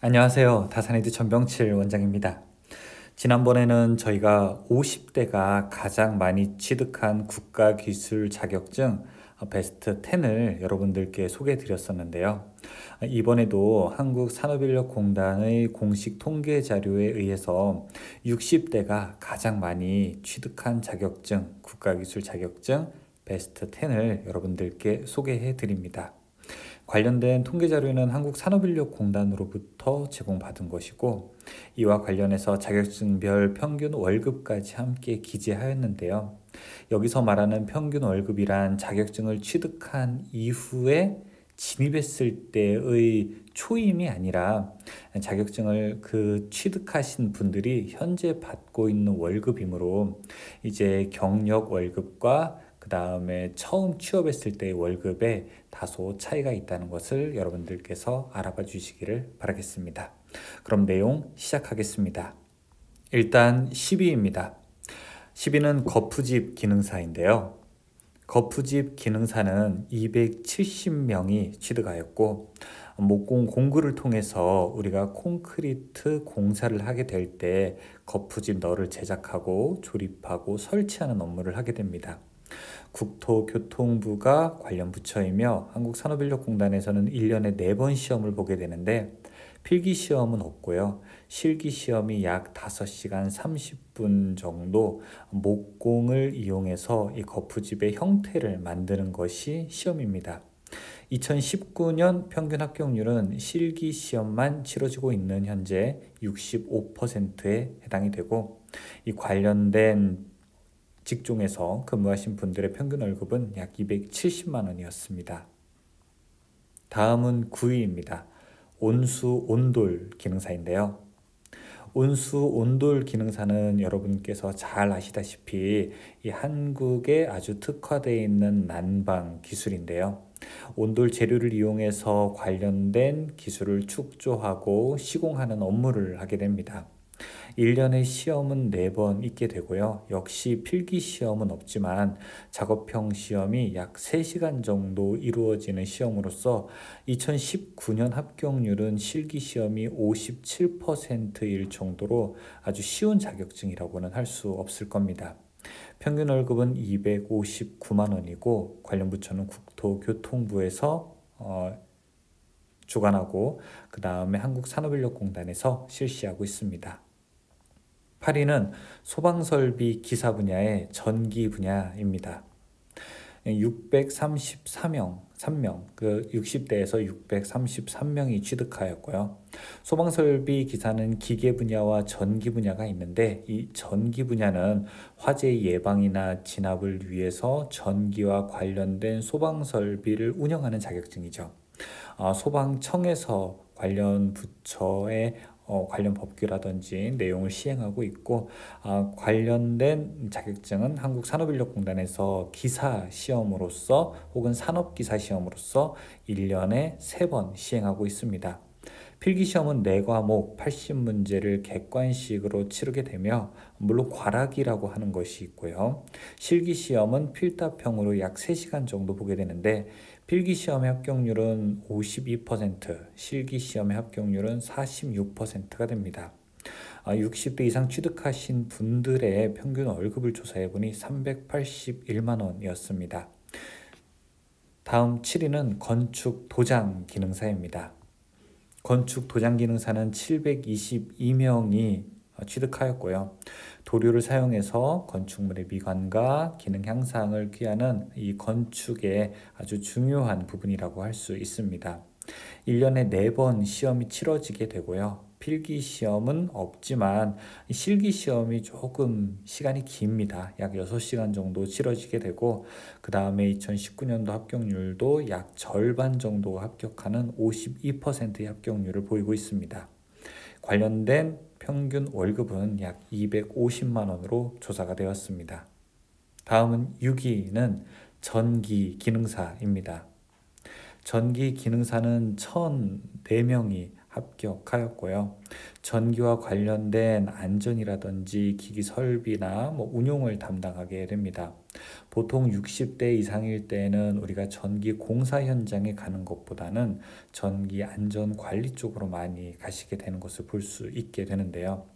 안녕하세요. 다산에드 전병칠 원장입니다. 지난번에는 저희가 50대가 가장 많이 취득한 국가기술 자격증 베스트 10을 여러분들께 소개해 드렸었는데요. 이번에도 한국산업인력공단의 공식 통계 자료에 의해서 60대가 가장 많이 취득한 자격증, 국가기술 자격증 베스트 10을 여러분들께 소개해 드립니다. 관련된 통계 자료는 한국산업인력공단으로부터 제공받은 것이고, 이와 관련해서 자격증별 평균 월급까지 함께 기재하였는데요. 여기서 말하는 평균 월급이란 자격증을 취득한 이후에 진입했을 때의 초임이 아니라 자격증을 취득하신 분들이 현재 받고 있는 월급이므로 이제 경력 월급과 그 다음에 처음 취업했을 때의 월급에 다소 차이가 있다는 것을 여러분들께서 알아봐 주시기를 바라겠습니다. 그럼 내용 시작하겠습니다. 일단 10위입니다. 10위는 거푸집 기능사인데요. 거푸집 기능사는 270명이 취득하였고, 목공 공구를 통해서 우리가 콘크리트 공사를 하게 될 때 거푸집 너를 제작하고 조립하고 설치하는 업무를 하게 됩니다. 국토교통부가 관련 부처이며 한국산업인력공단에서는 1년에 4번 시험을 보게 되는데, 필기시험은 없고요. 실기시험이 약 5시간 30분 정도 목공을 이용해서 이 거푸집의 형태를 만드는 것이 시험입니다. 2019년 평균 합격률은 실기시험만 치러지고 있는 현재 65%에 해당이 되고, 이 관련된 직종에서 근무하신 분들의 평균 월급은 약 270만 원이었습니다. 다음은 9위입니다. 온수 온돌 기능사인데요. 온수 온돌 기능사는 여러분께서 잘 아시다시피 이 한국에 아주 특화되어 있는 난방 기술인데요. 온돌 재료를 이용해서 관련된 기술을 축조하고 시공하는 업무를 하게 됩니다. 1년에 시험은 4번 있게 되고요. 역시 필기 시험은 없지만 작업형 시험이 약 3시간 정도 이루어지는 시험으로서 2019년 합격률은 실기 시험이 57%일 정도로 아주 쉬운 자격증이라고는 할 수 없을 겁니다. 평균 월급은 259만 원이고 관련 부처는 국토교통부에서 주관하고 그 다음에 한국산업인력공단에서 실시하고 있습니다. 8위는 소방설비 기사 분야의 전기 분야입니다. 633명, 60대에서 633명이 취득하였고요. 소방설비 기사는 기계 분야와 전기 분야가 있는데, 이 전기 분야는 화재 예방이나 진압을 위해서 전기와 관련된 소방설비를 운영하는 자격증이죠. 소방청에서 관련 부처의 관련 법규라든지 내용을 시행하고 있고, 관련된 자격증은 한국산업인력공단에서 기사 시험으로서 혹은 산업기사 시험으로서 1년에 3번 시행하고 있습니다. 필기시험은 4과목 80문제를 객관식으로 치르게 되며, 물론 괄학이라고 하는 것이 있고요. 실기시험은 필답형으로 약 3시간 정도 보게 되는데, 필기시험의 합격률은 52%, 실기시험의 합격률은 46%가 됩니다. 60대 이상 취득하신 분들의 평균 월급을 조사해보니 381만 원이었습니다. 다음 7위는 건축 도장 기능사입니다. 건축 도장 기능사는 722명이 취득하였고요. 도료를 사용해서 건축물의 미관과 기능 향상을 꾀하는 이 건축의 아주 중요한 부분이라고 할 수 있습니다. 1년에 4번 시험이 치러지게 되고요. 필기 시험은 없지만 실기 시험이 조금 시간이 깁니다. 약 6시간 정도 치러지게 되고, 그 다음에 2019년도 합격률도 약 절반 정도 합격하는 52%의 합격률을 보이고 있습니다. 관련된 평균 월급은 약 250만 원으로 조사가 되었습니다. 다음은 6위는 전기 기능사입니다. 전기 기능사는 1,004명이 합격하였고요. 전기와 관련된 안전이라든지 기기 설비나 운용을 담당하게 됩니다. 보통 60대 이상일 때는 우리가 전기 공사 현장에 가는 것보다는 전기 안전 관리 쪽으로 많이 가시게 되는 것을 볼 수 있게 되는데요.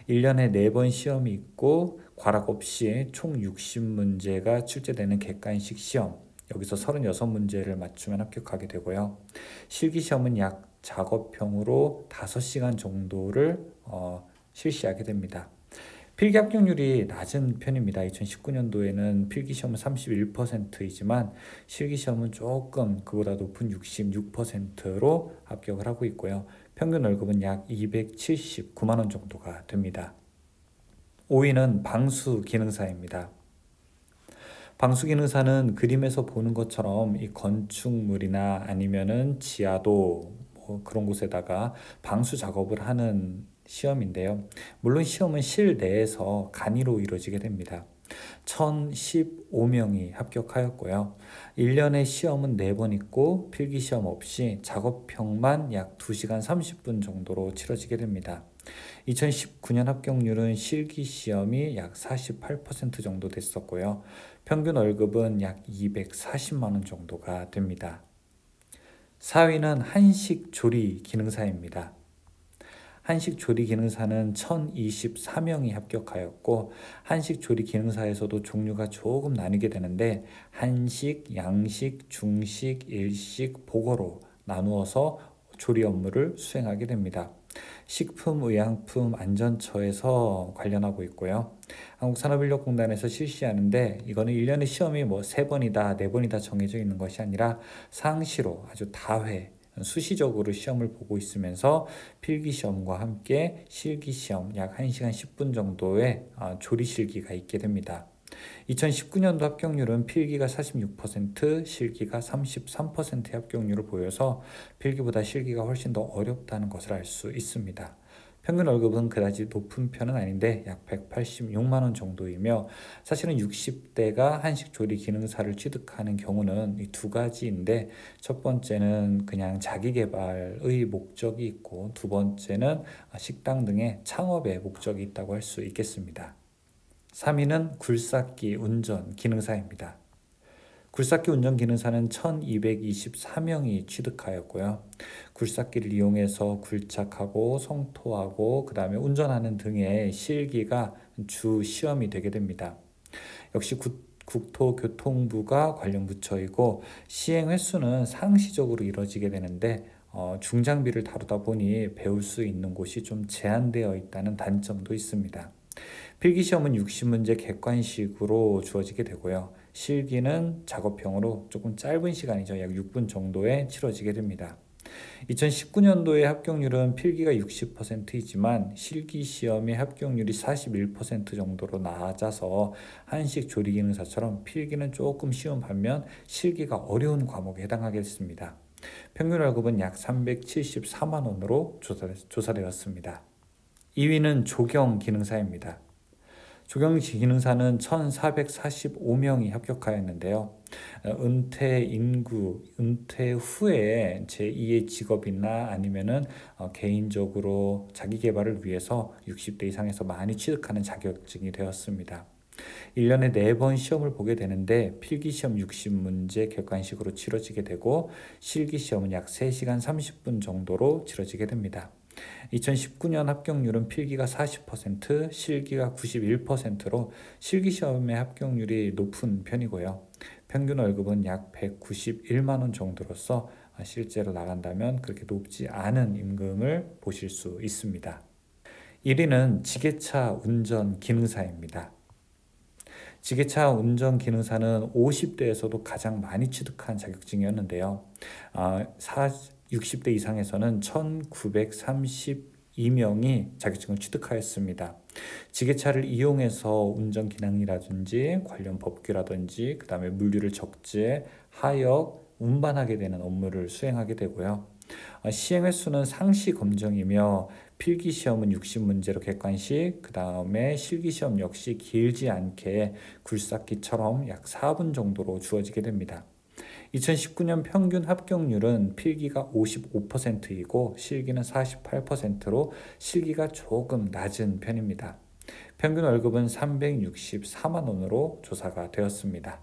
1년에 4번 시험이 있고 과락 없이 총 60문제가 출제되는 객관식 시험, 여기서 36문제를 맞추면 합격하게 되고요. 실기시험은 약 작업형으로 5시간 정도를 실시하게 됩니다. 필기 합격률이 낮은 편입니다. 2019년도에는 필기시험은 31%이지만 실기시험은 조금 그보다 높은 66%로 합격을 하고 있고요. 평균 월급은 약 279만 원 정도가 됩니다. 5위는 방수 기능사입니다. 방수 기능사는 그림에서 보는 것처럼 이 건축물이나 아니면은 지하도 그런 곳에다가 방수 작업을 하는 시험인데요. 물론 시험은 실내에서 간이로 이루어지게 됩니다. 1015명이 합격하였고요. 1년에 시험은 4번 있고 필기시험 없이 작업형만 약 2시간 30분 정도로 치러지게 됩니다. 2019년 합격률은 실기시험이 약 48% 정도 됐었고요. 평균 월급은 약 240만 원 정도가 됩니다. 4위는 한식 조리 기능사입니다. 한식 조리 기능사는 1024명이 합격하였고 한식 조리 기능사에서도 종류가 조금 나뉘게 되는데 한식, 양식, 중식, 일식, 보거로 나누어서 조리 업무를 수행하게 됩니다. 식품의약품 안전처에서 관련하고 있고요. 한국산업인력공단에서 실시하는데 이거는 1년에 시험이 3번이다, 4번이다 정해져 있는 것이 아니라 상시로 아주 다회 수시적으로 시험을 보고 있으면서 필기시험과 함께 실기시험 약 1시간 10분 정도의 조리실기가 있게 됩니다. 2019년도 합격률은 필기가 46%, 실기가 33%의 합격률을 보여서 필기보다 실기가 훨씬 더 어렵다는 것을 알 수 있습니다. 평균 월급은 그다지 높은 편은 아닌데 약 186만 원 정도이며 사실은 60대가 한식 조리 기능사를 취득하는 경우는 이 2가지인데 첫 번째는 그냥 자기 개발의 목적이 있고 두 번째는 식당 등의 창업의 목적이 있다고 할 수 있겠습니다. 3위는 굴삭기 운전 기능사입니다. 굴삭기 운전 기능사는 1224명이 취득하였고요. 굴삭기를 이용해서 굴착하고 성토하고 그 다음에 운전하는 등의 실기가 주 시험이 되게 됩니다. 역시 국토교통부가 관련 부처이고 시행 횟수는 상시적으로 이루어지게 되는데 중장비를 다루다 보니 배울 수 있는 곳이 좀 제한되어 있다는 단점도 있습니다. 필기시험은 60문제 객관식으로 주어지게 되고요. 실기는 작업형으로 조금 짧은 시간이죠. 약 6분 정도에 치러지게 됩니다. 2019년도의 합격률은 필기가 60%이지만 실기시험의 합격률이 41% 정도로 낮아서 한식 조리기능사처럼 필기는 조금 쉬운 반면 실기가 어려운 과목에 해당하겠습니다. 평균 월급은 약 374만 원으로 조사되었습니다. 2위는 조경 기능사입니다. 조경 기능사는 1445명이 합격하였는데요. 은퇴 인구, 은퇴 후에 제2의 직업이나 아니면은 개인적으로 자기 개발을 위해서 60대 이상에서 많이 취득하는 자격증이 되었습니다. 1년에 4번 시험을 보게 되는데 필기시험 60문제 객관식으로 치러지게 되고 실기시험은 약 3시간 30분 정도로 치러지게 됩니다. 2019년 합격률은 필기가 40%, 실기가 91%로 실기시험의 합격률이 높은 편이고요. 평균 월급은 약 191만 원 정도로서 실제로 나간다면 그렇게 높지 않은 임금을 보실 수 있습니다. 1위는 지게차 운전 기능사입니다. 지게차 운전 기능사는 50대에서도 가장 많이 취득한 자격증이었는데요. 60대 이상에서는 1932명이 자격증을 취득하였습니다. 지게차를 이용해서 운전 기능이라든지 관련 법규라든지 그 다음에 물류를 적재, 하역, 운반하게 되는 업무를 수행하게 되고요. 시행 횟수는 상시 검정이며 필기시험은 60문제로 객관식, 그 다음에 실기시험 역시 길지 않게 굴삭기처럼 약 4분 정도로 주어지게 됩니다. 2019년 평균 합격률은 필기가 55%이고 실기는 48%로 실기가 조금 낮은 편입니다. 평균 월급은 364만 원으로 조사가 되었습니다.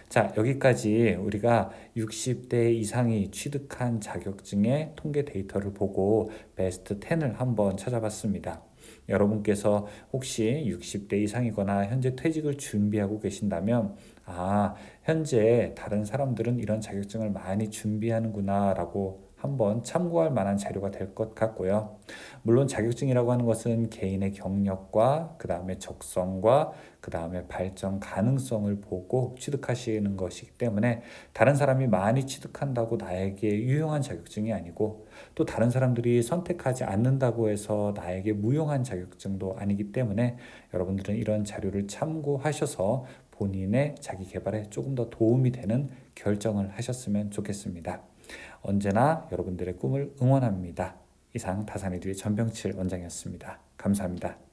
자, 여기까지 우리가 60대 이상이 취득한 자격증의 통계 데이터를 보고 베스트 10을 한번 찾아봤습니다. 여러분께서 혹시 60대 이상이거나 현재 퇴직을 준비하고 계신다면 현재 다른 사람들은 이런 자격증을 많이 준비하는구나 라고 한번 참고할 만한 자료가 될 것 같고요. 물론 자격증이라고 하는 것은 개인의 경력과 그 다음에 적성과 그 다음에 발전 가능성을 보고 취득하시는 것이기 때문에 다른 사람이 많이 취득한다고 나에게 유용한 자격증이 아니고 또 다른 사람들이 선택하지 않는다고 해서 나에게 무용한 자격증도 아니기 때문에 여러분들은 이런 자료를 참고하셔서 본인의 자기 개발에 조금 더 도움이 되는 결정을 하셨으면 좋겠습니다. 언제나 여러분들의 꿈을 응원합니다. 이상 다산이들의 전병칠 원장이었습니다. 감사합니다.